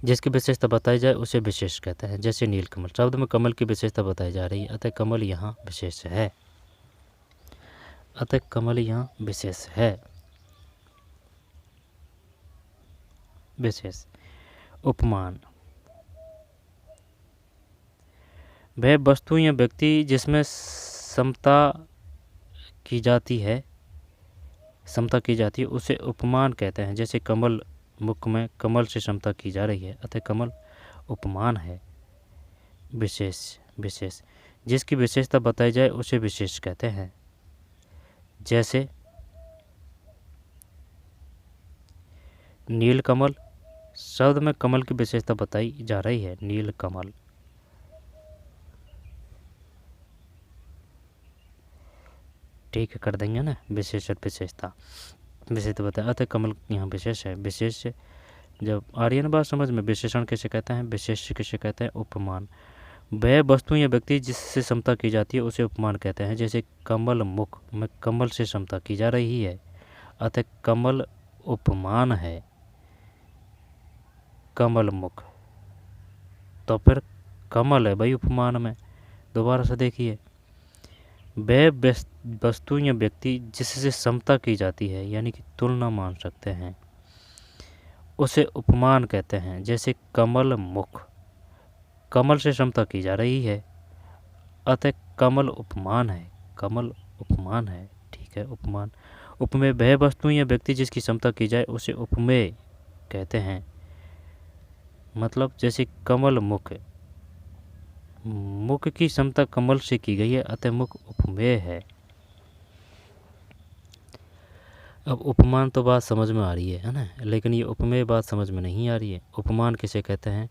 जिसकी विशेषता बताई जाए उसे विशेष कहते हैं, जैसे नील कमल। शब्द में कमल की विशेषता बताई जा रही है, अतः कमल यहाँ विशेष है, अतः कमल यहाँ विशेष है। विशेष उपमान, वह वस्तु या व्यक्ति जिसमें समता की जाती है उसे उपमान कहते हैं। जैसे कमल मुख में कमल से समता की जा रही है, अतः कमल उपमान है। विशेष जिसकी विशेषता बताई जाए उसे विशेष कहते हैं, जैसे नील कमल, शब्द में कमल की विशेषता बताई जा रही है, नील कमल। ठीक है, कर देंगे ना, विशेषता बताया, अतः कमल यहाँ विशेष है। विशेष जब आ रही है ना बात समझ में, विशेषण किसे कहते हैं, विशेष किसे कहते हैं, उपमान। वह वस्तु या व्यक्ति जिससे समता की जाती है उसे उपमान कहते हैं। जैसे कमल मुख में कमल से समता की जा रही है, अतः कमल उपमान है, कमल मुख, तो फिर कमल है भाई उपमान में। दोबारा से देखिए, वह वस्तु या व्यक्ति जिससे समता की जाती है यानी कि तुलना मान सकते हैं उसे उपमान कहते हैं। जैसे कमल मुख, कमल से समता की जा रही है, अतः कमल उपमान है, कमल उपमान है, ठीक है, उपमान। उपमेय, वह वस्तु या व्यक्ति जिसकी समता की जाए उसे उपमेय कहते हैं। मतलब जैसे कमल मुख, मुख की समता कमल से की गई है, अतः मुख उपमेय है। अब उपमान तो बात समझ में आ रही है ना, लेकिन ये उपमेय बात समझ में नहीं आ रही है। उपमान किसे कहते हैं,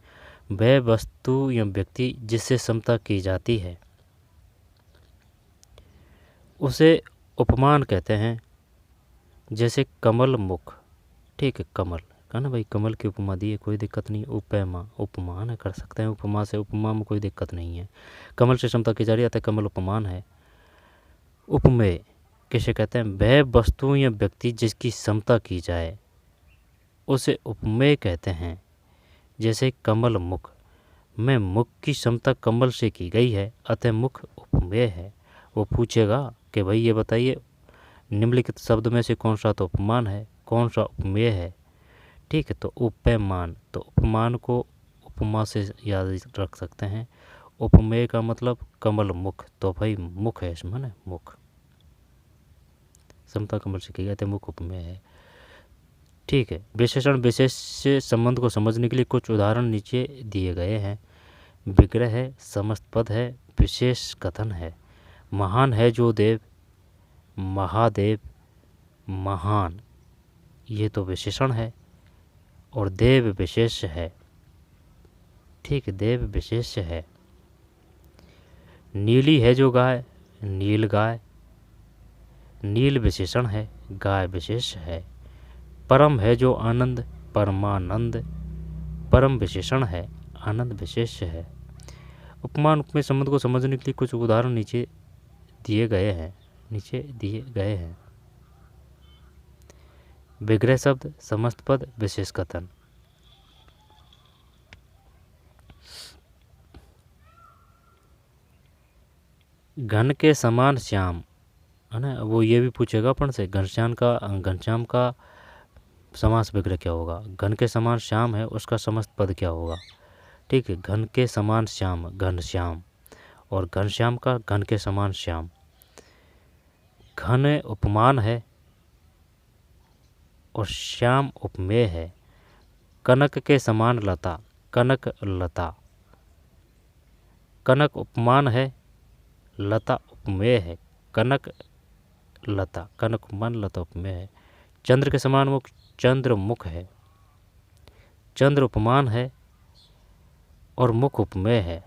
वह वस्तु या व्यक्ति जिससे समता की जाती है उसे उपमान कहते हैं। जैसे कमल मुख, ठीक है, कमल का ना भाई, कमल की उपमा दी है, कोई दिक्कत नहीं। उपमा उपमान है, कर सकते हैं उपमा से, उपमा में कोई दिक्कत नहीं है। कमल से समता की जा रही है, कमल उपमान है। उपमेय किसे कहते हैं, वह वस्तु या व्यक्ति जिसकी समता की जाए, उसे उपमेय कहते हैं। जैसे कमल मुख में मुख की समता कमल से की गई है, अतः मुख उपमेय है। वो पूछेगा कि भाई ये बताइए निम्नलिखित शब्द में से कौन सा तो उपमान है, कौन सा उपमेय है। ठीक है, तो उपमान, तो उपमान को उपमा से याद रख सकते हैं। उपमेय का मतलब कमल मुख, तो भाई मुख है इसमें ना, मुख समता कमल से की गई तो मुख उपमेय है। ठीक है, विशेषण विशेष से संबंध को समझने के लिए कुछ उदाहरण नीचे दिए गए हैं। विग्रह है, समस्त पद है, विशेष कथन है। महान है जो देव, महादेव, महान, ये तो विशेषण है और देव विशेष है। ठीक, देव विशेष है। नीली है जो गाय, नील गाय, नील विशेषण है, गाय विशेष है। परम है जो आनंद, परमानंद, परम विशेषण है, आनंद विशेष है। उपमान उपमेय संबंध को समझने के लिए कुछ उदाहरण नीचे दिए गए हैं। विग्रह शब्द, समस्त पद, विशेष कथन। घन के समान श्याम है ना, वो ये भी पूछेगा अपन से घनश्याम का समास विग्रह क्या होगा। घन के समान श्याम है, उसका समस्त पद क्या होगा। ठीक है, घन के समान श्याम, घनश्याम, और घनश्याम का घन के समान श्याम। घन उपमान है और श्याम उपमेय है। कनक के समान लता, कनक लता, कनक उपमान है, लता उपमेय है। कनक लता, कनक उपमान, लता उपमेय है। चंद्र के समान मुख, चंद्र मुख है। चंद्र उपमान है और मुख उपमेय है।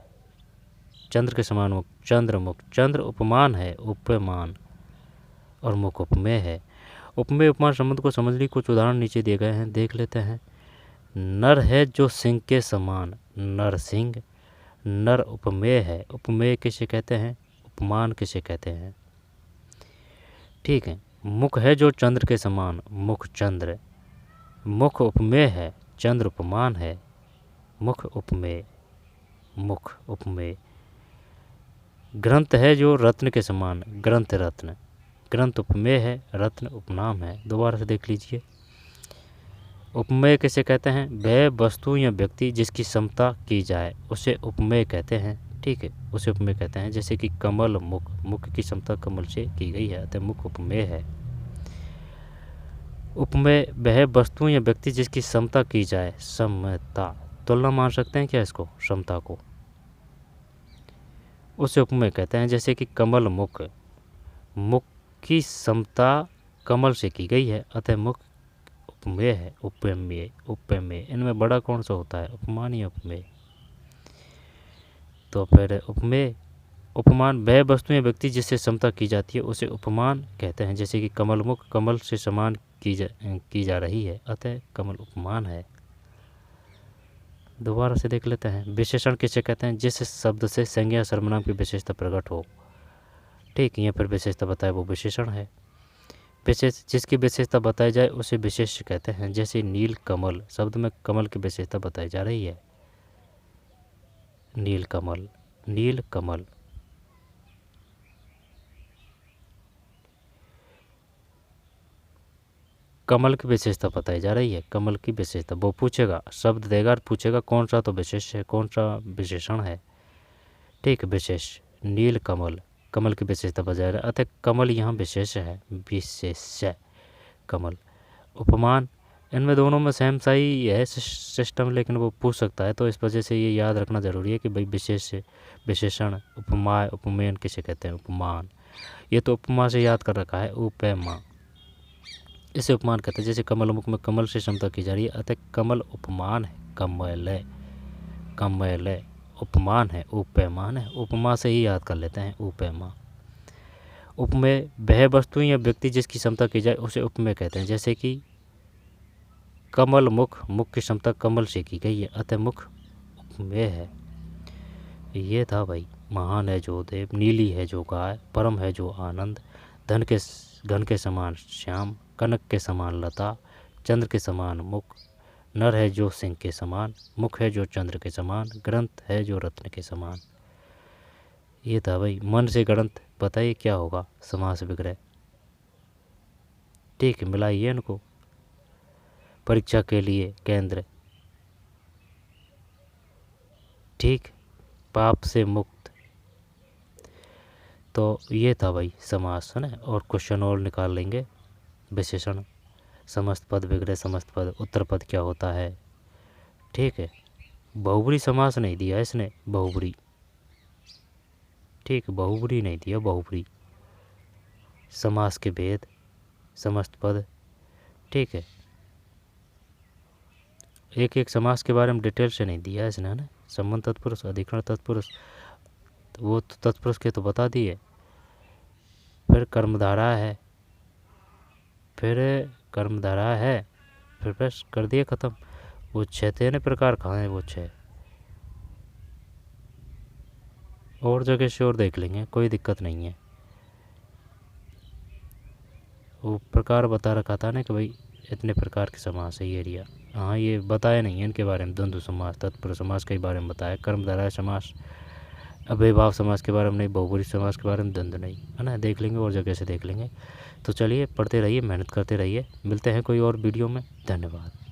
चंद्र के समान मुख, चंद्र मुख, चंद्र उपमान है, उपमान, और मुख उपमेय है। उपमेय उपमान संबंध को समझने के कुछ उदाहरण नीचे दिए गए हैं, देख लेते हैं। नर है जो सिंह के समान, नर सिंह, नर उपमेय है। उपमेय किसे कहते हैं, उपमान किसे कहते हैं। ठीक है, मुख है जो चंद्र के समान, मुख चंद्र, मुख उपमेय है, चंद्र उपमान है, मुख उपमेय, मुख उपमेय। ग्रंथ है जो रत्न के समान, ग्रंथ रत्न, ग्रंथ उपमेय है, रत्न उपनाम है। दोबारा से देख लीजिए। उपमेय किसे कहते हैं, वह वस्तु या व्यक्ति जिसकी समता की जाए उसे उपमेय कहते हैं। ठीक है, उसे उपमेय कहते हैं। जैसे कि कमल मुख, मुख की समता कमल से की गई है, अतः मुख उपमेय है। उपमेय वह वस्तु या व्यक्ति जिसकी समता की जाए, समता, तुलना मान सकते हैं क्या इसको, समता को, उसे उपमेय कहते हैं। जैसे कि कमल मुख, मुख की समता कमल से की गई है, अतः मुख उपमेय है। उपमेय, उपमेय, इनमें बड़ा कौन सा होता है, उपमान या उपमेय। तो फिर उपमेय, उपमान वह वस्तु या व्यक्ति जिससे समता की जाती है उसे उपमान कहते हैं। जैसे कि कमल मुख, कमल से समान की जा रही है, अतः कमल उपमान है। दोबारा से देख लेते हैं। विशेषण किसे कहते हैं, जिस शब्द से संज्ञा सर्वनाम की विशेषता प्रकट हो। ठीक, यहाँ पर विशेषता बताए वो विशेषण है। विशेष, जिसकी विशेषता बताई जाए उसे विशेष कहते हैं। जैसे नील कमल शब्द में कमल की विशेषता बताई जा रही है, नील कमल, नील कमल। कमल की विशेषता बताई जा रही है, कमल की विशेषता, वो पूछेगा, शब्द देगा और पूछेगा कौन सा तो विशेष है, कौन सा विशेषण है। ठीक, विशेष, नील कमल, कमल की विशेषता बताई जा रही है, अतः कमल यहाँ विशेष है, विशेष कमल। उपमान, इनमें दोनों में सेम सा ही है सिस्टम, लेकिन वो पूछ सकता है, तो इस वजह से ये याद रखना ज़रूरी है कि भाई विशेष, विशेषण, उपमा, उपमेय किसे कहते हैं, उपमान। ये तो उपमा से याद कर रखा है, उपमा, इसे उपमान कहते हैं। जैसे कमल मुख में कमल से समता की जा रही है, अतः कमल उपमान है, कमल, कमल उपमान है, उपमान है, उपमा से ही याद कर लेते हैं, उपमा। उपमेय वह वस्तु या व्यक्ति जिसकी समता की जाए उसे उपमेय कहते हैं। जैसे कि कमल मुख, मुख की समता कमल से की गई है, अतः मुख उपमेय है। ये था भाई, महान है जो देव, नीली है जो गाय, परम है जो आनंद, घन के समान श्याम, कनक के समान लता, चंद्र के समान मुख, नर है जो सिंह के समान, मुख है जो चंद्र के समान, ग्रंथ है जो रत्न के समान। ये था भाई मन से गणित। बताइए क्या होगा समास विग्रह। ठीक है, मिलाइए इनको। परीक्षा के लिए केंद्र, ठीक, पाप से मुक्त। तो ये था भाई समास, है ना। और क्वेश्चन और निकाल लेंगे। विशेषण, समस्त पद विग्रह, समस्त पद, उत्तर पद क्या होता है। ठीक है, बहुब्री समास नहीं दिया इसने, बहुब्री। ठीक, बहुब्री नहीं दिया, बहुब्री। समास के भेद, समस्त पद। ठीक है, एक एक समास के बारे में डिटेल से नहीं दिया इसने, है ना। संबंध तत्पुरुष, अधिकरण तत्पुरुष, वो तो तत्पुरुष के तो बता दिए। फिर कर्मधारा है, फिर कर्मधारा है, फिर बस कर दिए ख़त्म। वो 6 थे ना प्रकार, कहाँ हैं वो 6। और जगह से और देख लेंगे, कोई दिक्कत नहीं है। वो प्रकार बता रखा था ना कि भाई इतने प्रकार के समास है ये एरिया। हाँ, ये बताया नहीं है इनके बारे में। द्वंद्व समास, तत्पुरुष समास के बारे में बताया, कर्मधारय समास, अव्ययभाव समास के बारे में नहीं, बहुब्री समास के बारे में द्वंद्व नहीं, है ना। देख लेंगे और जगह से देख लेंगे। तो चलिए पढ़ते रहिए, मेहनत करते रहिए। मिलते हैं कोई और वीडियो में। धन्यवाद।